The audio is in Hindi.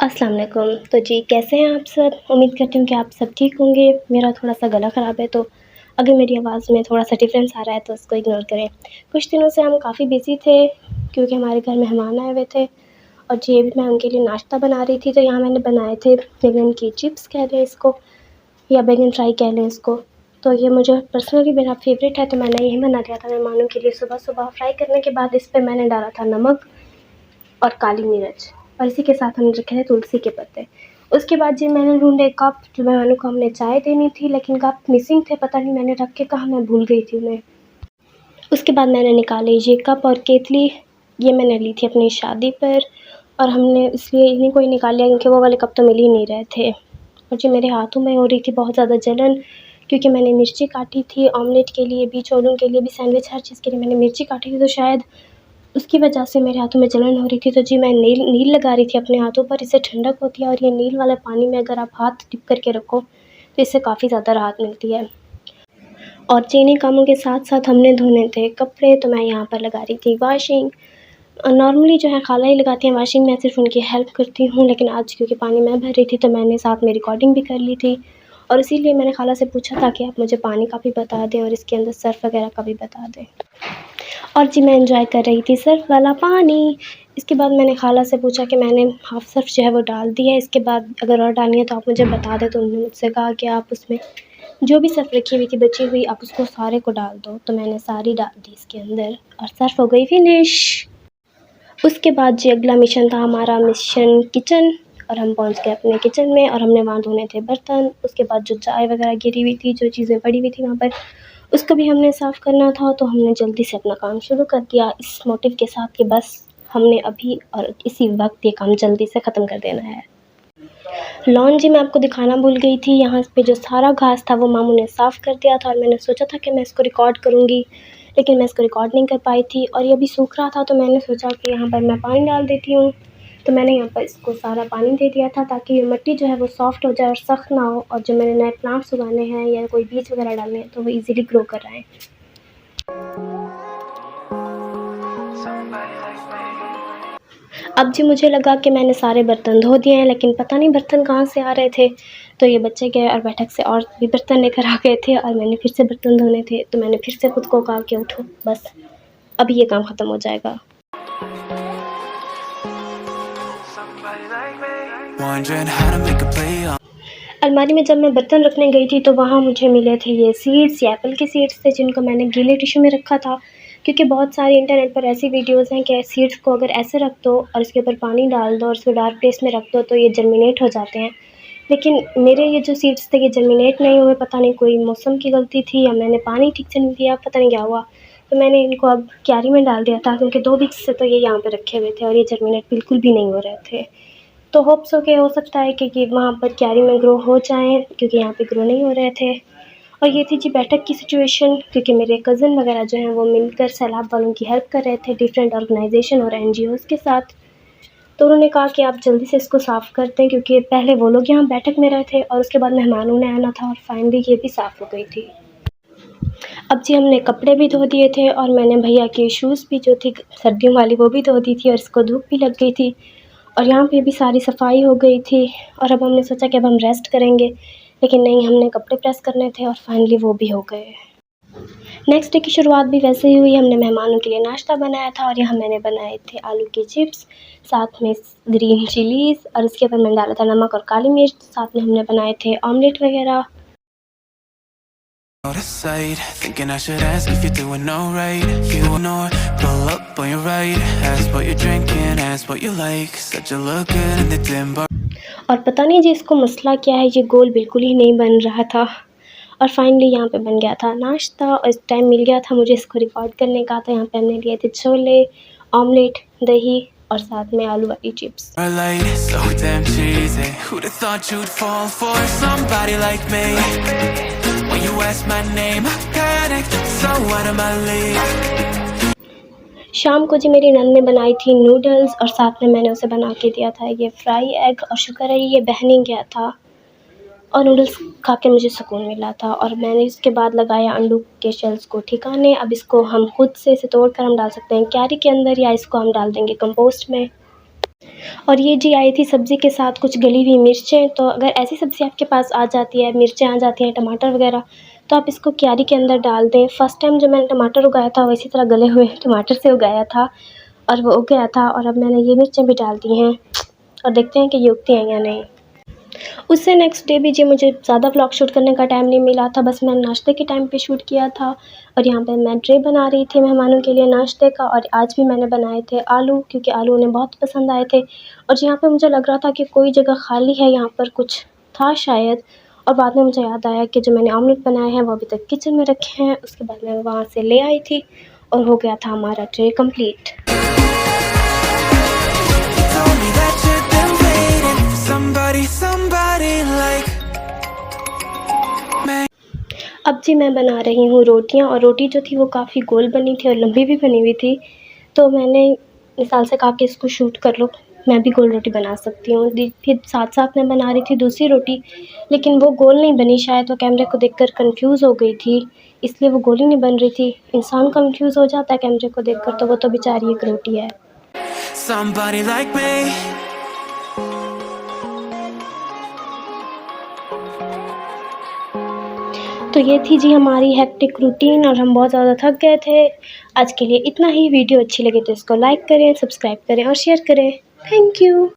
अस्सलाम वालेकुम। तो जी कैसे हैं आप सब? उम्मीद करती हूँ कि आप सब ठीक होंगे। मेरा थोड़ा-सा गला ख़राब है, तो अगर मेरी आवाज़ में थोड़ा-सा डिफ़रेंस आ रहा है तो उसको इग्नोर करें। कुछ दिनों से हम काफ़ी बिज़ी थे क्योंकि हमारे घर मेहमान आए हुए थे और जी अभी मैं उनके लिए नाश्ता बना रही थी, तो यहाँ मैंने बनाए थे बैंगन की चिप्स कह लें इसको या बैंगन फ्राई कह लें इसको। तो ये मुझे पर्सनली मेरा फ़ेवरेट है, तो मैंने यही बना दिया था मेहमानों के लिए सुबह-सुबह। फ्राई करने के बाद इस पे मैंने डाला था नमक और काली मिर्च और इसी के साथ हमने रखे थे तुलसी के पत्ते। उसके बाद जी मैंने ढूँढे कप, जो मेहमानों को हमने चाय देनी थी, लेकिन कप मिसिंग थे, पता नहीं मैंने रख के कहाँ, मैं भूल गई थी उन्हें। उसके बाद मैंने निकाले ये कप और केतली, ये मैंने ली थी अपनी शादी पर और हमने इसलिए इन्हीं को ही निकाल लिया क्योंकि वो वाले कप तो मिल ही नहीं रहे थे। और जी मेरे हाथों में हो रही थी बहुत ज़्यादा जलन क्योंकि मैंने मिर्ची काटी थी ऑमलेट के लिए भी, छोलों के लिए भी, सैंडविच, हर चीज़ के लिए मैंने मिर्ची काटी थी, तो शायद उसकी वजह से मेरे हाथों में जलन हो रही थी। तो जी मैं नील लगा रही थी अपने हाथों पर, इससे ठंडक होती है और ये नील वाला पानी में अगर आप हाथ डिप करके रखो तो इससे काफ़ी ज़्यादा राहत मिलती है। और जी इन्हीं कामों के साथ-साथ हमने धोने थे कपड़े, तो मैं यहाँ पर लगा रही थी वॉशिंग। नॉर्मली जो है खाला ही लगाती हैं वॉशिंग, मैं सिर्फ़ उनकी हेल्प करती हूँ, लेकिन आज क्योंकि पानी मैं भर रही थी तो मैंने साथ में रिकॉर्डिंग भी कर ली थी और इसीलिए मैंने खाला से पूछा था कि आप मुझे पानी का भी बता दें और इसके अंदर सर्फ़ वगैरह का भी बता दें। और जी मैं एंजॉय कर रही थी सर्फ़ वाला पानी। इसके बाद मैंने खाला से पूछा कि मैंने हाफ़ सर्फ़ जो है वो डाल दी है, इसके बाद अगर और डालनी है तो आप मुझे बता दें। तो उन्होंने मुझसे कहा कि आप उसमें जो भी सर्फ़ रखी हुई थी बची हुई, आप उसको सारे को डाल दो। तो मैंने सारी डाल दी इसके अंदर और सर्फ़ हो गई फिनिश। उसके बाद जी अगला मिशन था हमारा, मिशन किचन, और हम पहुंच गए अपने किचन में और हमने वहाँ धोने थे बर्तन। उसके बाद जो चाय वगैरह गिरी हुई थी, जो चीज़ें पड़ी हुई थी वहाँ पर, उसको भी हमने साफ़ करना था। तो हमने जल्दी से अपना काम शुरू कर दिया इस मोटिव के साथ कि बस हमने अभी और इसी वक्त ये काम जल्दी से ख़त्म कर देना है। लॉन जी मैं आपको दिखाना भूल गई थी, यहाँ पे जो सारा घास था वो मामू ने साफ़ कर दिया था और मैंने सोचा था कि मैं इसको रिकॉर्ड करूँगी, लेकिन मैं इसको रिकॉर्ड नहीं कर पाई थी और ये अभी सूख रहा था, तो मैंने सोचा कि यहाँ पर मैं पानी डाल देती हूँ। तो मैंने यहाँ पर इसको सारा पानी दे दिया था ताकि ये मिट्टी जो है वो सॉफ्ट हो जाए और सख्त ना हो, और जो मैंने नए प्लांट्स उगाने हैं या कोई बीज वगैरह डालने हैं तो वो ईज़िली ग्रो कर आएँ। अब जी मुझे लगा कि मैंने सारे बर्तन धो दिए हैं, लेकिन पता नहीं बर्तन कहाँ से आ रहे थे, तो ये बच्चे गए और बैठक से और भी बर्तन लेकर आ गए थे और मैंने फिर से बर्तन धोने थे, तो मैंने फिर से खुद को कहा कि उठो बस, अभी ये काम ख़त्म हो जाएगा। अलमारी में जब मैं बर्तन रखने गई थी तो वहाँ मुझे मिले थे ये सीड्स, ये एप्पल के सीड्स थे जिनको मैंने गीले टिश्यू में रखा था, क्योंकि बहुत सारी इंटरनेट पर ऐसी वीडियोज़ हैं कि सीड्स को अगर ऐसे रख दो और इसके ऊपर पानी डाल दो और इसको डार्क प्लेस में रख दो तो ये जर्मिनेट हो जाते हैं। लेकिन मेरे ये जो सीड्स थे ये जर्मिनेट नहीं हुए, पता नहीं कोई मौसम की गलती थी या मैंने पानी ठीक से नहीं दिया, पता नहीं क्या हुआ। तो मैंने इनको अब क्यारी में डाल दिया था क्योंकि 2 वीक्स से तो ये यहाँ पे रखे हुए थे और ये जर्मिनेट बिल्कुल भी नहीं हो रहे थे। तो होप्स हो के हो सकता है कि वहाँ पर क्यारी में ग्रो हो जाएँ, क्योंकि यहाँ पे ग्रो नहीं हो रहे थे। और ये थी जी बैठक की सिचुएशन, क्योंकि मेरे कज़न वगैरह जो हैं वो मिलकर सैलाब वालों की हेल्प कर रहे थे डिफरेंट ऑर्गेनाइजेशन और एनजीओज़ के साथ। तो उन्होंने कहा कि आप जल्दी से इसको साफ़ कर दें, क्योंकि पहले वो लोग यहाँ बैठक में रहे थे और उसके बाद मेहमानों ने आना था और फाइनली ये भी साफ़ हो गई थी। अब जी हमने कपड़े भी धो दिए थे और मैंने भैया की शूज़ भी जो थी सर्दियों वाली वो भी धो दी थी और इसको धूप भी लग गई थी और यहाँ पे भी सारी सफाई हो गई थी। और अब हमने सोचा कि अब हम रेस्ट करेंगे, लेकिन नहीं, हमने कपड़े प्रेस करने थे और फाइनली वो भी हो गए। नेक्स्ट डे की शुरुआत भी वैसे ही हुई। हमने मेहमानों के लिए नाश्ता बनाया था और यहाँ मैंने बनाए थे आलू के चिप्स, साथ में ग्रीन चिलीज़, और उसके ऊपर मैंने डाला था नमक और काली मिर्च। साथ में हमने बनाए थे ऑमलेट वगैरह। Out of sight, thinking I should ask if you're doing alright. You ignore, pull up on your right. Ask what you're drinking, ask what you like. Said you look good in the dim bar. और पता नहीं जी इसको मसला क्या है, ये गोल बिल्कुल ही नहीं बन रहा था और फाइनली यहाँ पे बन गया था नाश्ता और इस टाइम मिल गया था मुझे इसको रिकॉर्ड करने का। तो यहाँ पे हमने लिए थे छोले, ऑमलेट, दही और साथ में आलू वाली chips. Light, so damn cheesy. Who'd have thought you'd fall for somebody like me? When you ask my name, I panic. So what am I leave? शाम को जी मेरी नंद ने बनाई थी नूडल्स और साथ में मैंने उसे बना के दिया था ये फ्राई एग, और शुक्र है ये बह नहीं गया था और नूडल्स खा के मुझे सुकून मिला था। और मैंने इसके बाद लगाया अंडों के शेल्स को ठिकाने। अब इसको हम खुद से इसे तोड़ कर हम डाल सकते हैं क्यारी के अंदर या इसको हम डाल देंगे कंपोस्ट में। और ये जी आई थी सब्ज़ी के साथ कुछ गली हुई मिर्चें। तो अगर ऐसी सब्ज़ी आपके पास आ जाती है, मिर्चें आ जाती हैं, टमाटर वगैरह, तो आप इसको क्यारी के अंदर डाल दें। फ़र्स्ट टाइम जब मैंने टमाटर उगाया था वो इसी तरह गले हुए टमाटर से उगाया था और वो उग गया था, और अब मैंने ये मिर्चें भी डाल दी हैं और देखते हैं कि ये उगती हैं या नहीं। उससे नेक्स्ट डे भी जी मुझे ज़्यादा व्लॉग शूट करने का टाइम नहीं मिला था, बस मैंने नाश्ते के टाइम पे शूट किया था। और यहाँ पे मैं ट्रे बना रही थी मेहमानों के लिए नाश्ते का, और आज भी मैंने बनाए थे आलू, क्योंकि आलू उन्हें बहुत पसंद आए थे। और यहाँ पे मुझे लग रहा था कि कोई जगह खाली है, यहाँ पर कुछ था शायद, और बाद में मुझे याद आया कि जो मैंने ऑमलेट बनाए हैं वो अभी तक किचन में रखे हैं। उसके बाद मैं वहाँ से ले आई थी और हो गया था हमारा tray complete. Told me that you've been waiting for somebody like me. अब जी मैं बना रही हूँ रोटियाँ, और रोटी जो थी वो काफ़ी गोल बनी थी और लंबी भी बनी हुई थी। तो मैंने मिसाल से कहा कि इसको शूट कर लो, मैं भी गोल रोटी बना सकती हूँ। फिर साथ-साथ मैं बना रही थी दूसरी रोटी, लेकिन वो गोल नहीं बनी, शायद वो कैमरे को देखकर कन्फ्यूज़ हो गई थी, इसलिए वो गोल ही नहीं बन रही थी। इंसान कन्फ्यूज़ हो जाता है कैमरे को देखकर, तो वो तो बेचारी एक रोटी है। Somebody like me. तो ये थी जी हमारी हेक्टिक रूटीन, और हम बहुत ज़्यादा थक गए थे। आज के लिए इतना ही। वीडियो अच्छी लगे तो इसको लाइक करें, सब्सक्राइब करें और शेयर करें। Thank you.